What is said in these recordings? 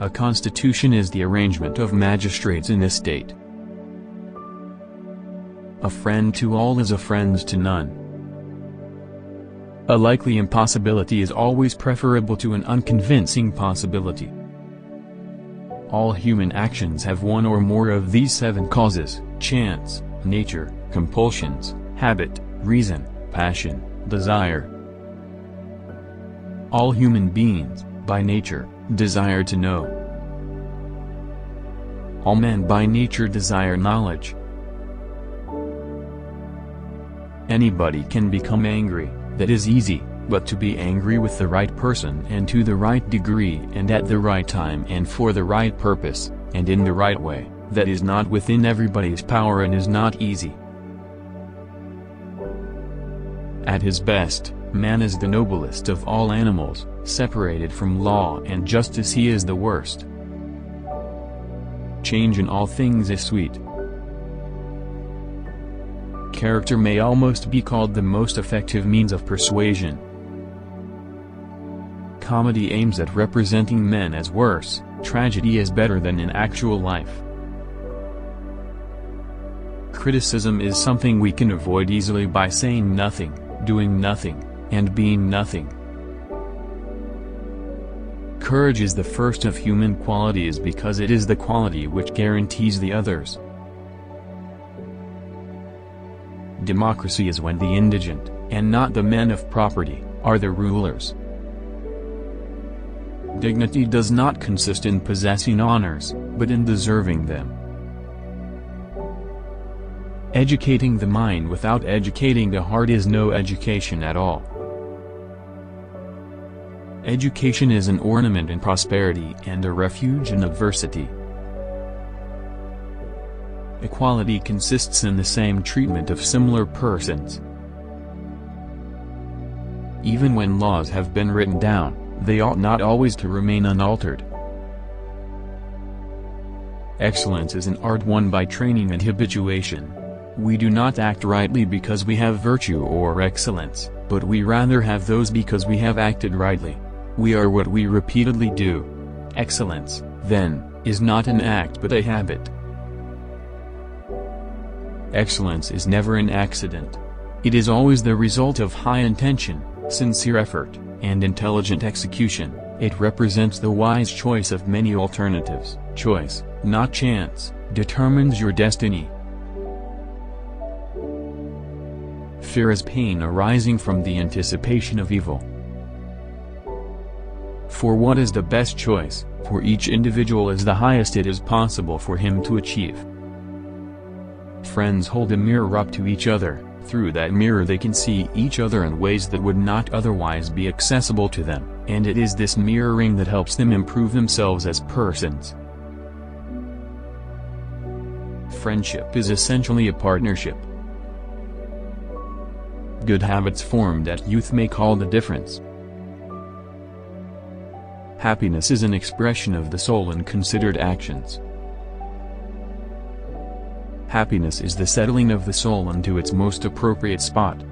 A constitution is the arrangement of magistrates in a state. A friend to all is a friend to none. A likely impossibility is always preferable to an unconvincing possibility. All human actions have one or more of these 7 causes: chance, nature, compulsions, habit, reason, passion, desire. All human beings, by nature, desire to know. All men by nature desire knowledge. Anybody can become angry, that is easy, but to be angry with the right person and to the right degree and at the right time and for the right purpose, and in the right way, that is not within everybody's power and is not easy. At his best, man is the noblest of all animals; separated from law and justice he is the worst. Change in all things is sweet. Character may almost be called the most effective means of persuasion. Comedy aims at representing men as worse, tragedy is better than in actual life. Criticism is something we can avoid easily by saying nothing, doing nothing, and being nothing. Courage is the first of human qualities because it is the quality which guarantees the others. Democracy is when the indigent, and not the men of property, are the rulers. Dignity does not consist in possessing honors, but in deserving them. Educating the mind without educating the heart is no education at all. Education is an ornament in prosperity and a refuge in adversity. Equality consists in the same treatment of similar persons. Even when laws have been written down, they ought not always to remain unaltered. Excellence is an art won by training and habituation. We do not act rightly because we have virtue or excellence, but we rather have those because we have acted rightly. We are what we repeatedly do. Excellence, then, is not an act but a habit. Excellence is never an accident. It is always the result of high intention, sincere effort, and intelligent execution. It represents the wise choice of many alternatives. Choice, not chance, determines your destiny. Fear is pain arising from the anticipation of evil. For what is the best choice, for each individual is the highest it is possible for him to achieve. Friends hold a mirror up to each other. Through that mirror they can see each other in ways that would not otherwise be accessible to them, and it is this mirroring that helps them improve themselves as persons. Friendship is essentially a partnership. Good habits formed at youth make all the difference. Happiness is an expression of the soul in considered actions. Happiness is the settling of the soul into its most appropriate spot.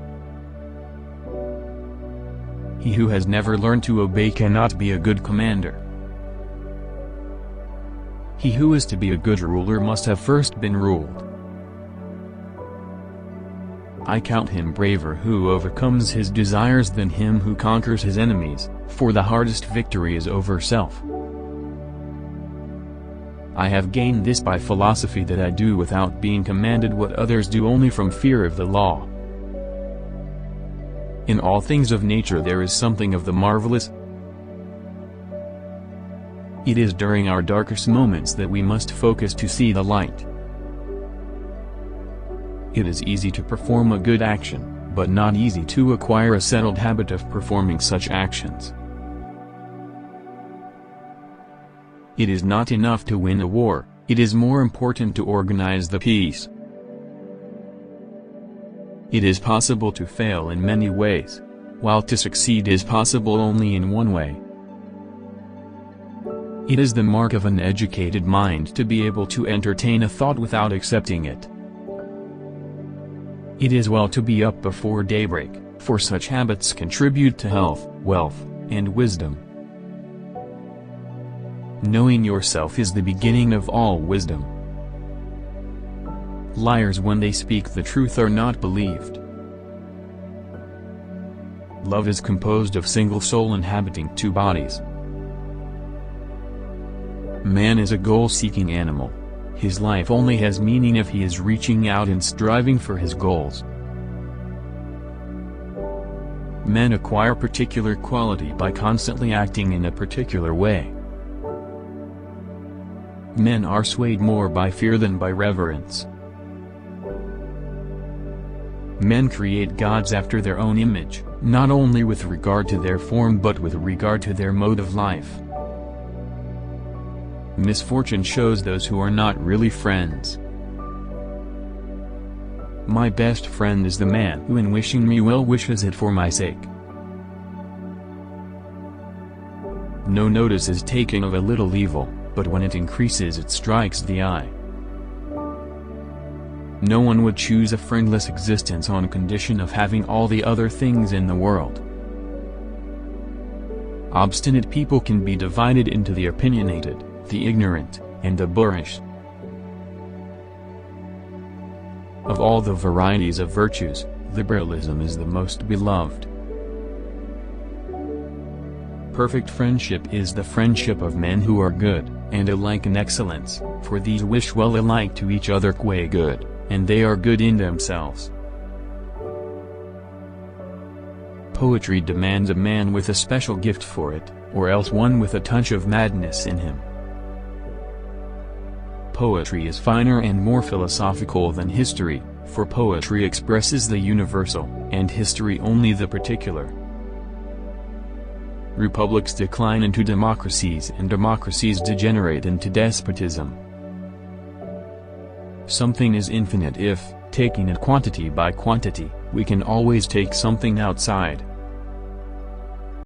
He who has never learned to obey cannot be a good commander. He who is to be a good ruler must have first been ruled. I count him braver who overcomes his desires than him who conquers his enemies, for the hardest victory is over self. I have gained this by philosophy, that I do without being commanded what others do only from fear of the law. In all things of nature there is something of the marvelous. It is during our darkest moments that we must focus to see the light. It is easy to perform a good action, but not easy to acquire a settled habit of performing such actions. It is not enough to win a war, it is more important to organize the peace. It is possible to fail in many ways, while to succeed is possible only in one way. It is the mark of an educated mind to be able to entertain a thought without accepting it. It is well to be up before daybreak, for such habits contribute to health, wealth, and wisdom. Knowing yourself is the beginning of all wisdom. Liars when they speak the truth are not believed. Love is composed of single soul inhabiting two bodies. Man is a goal-seeking animal. His life only has meaning if he is reaching out and striving for his goals. Men acquire particular quality by constantly acting in a particular way. Men are swayed more by fear than by reverence. Men create gods after their own image, not only with regard to their form but with regard to their mode of life. Misfortune shows those who are not really friends. My best friend is the man who in wishing me well wishes it for my sake. No notice is taken of a little evil, but when it increases it strikes the eye. No one would choose a friendless existence on condition of having all the other things in the world. Obstinate people can be divided into the opinionated, the ignorant, and the boorish. Of all the varieties of virtues, liberalism is the most beloved. Perfect friendship is the friendship of men who are good, and alike in excellence, for these wish well alike to each other qua good, and they are good in themselves. Poetry demands a man with a special gift for it, or else one with a touch of madness in him. Poetry is finer and more philosophical than history, for poetry expresses the universal, and history only the particular. Republics decline into democracies and democracies degenerate into despotism. Something is infinite if, taking it quantity by quantity, we can always take something outside.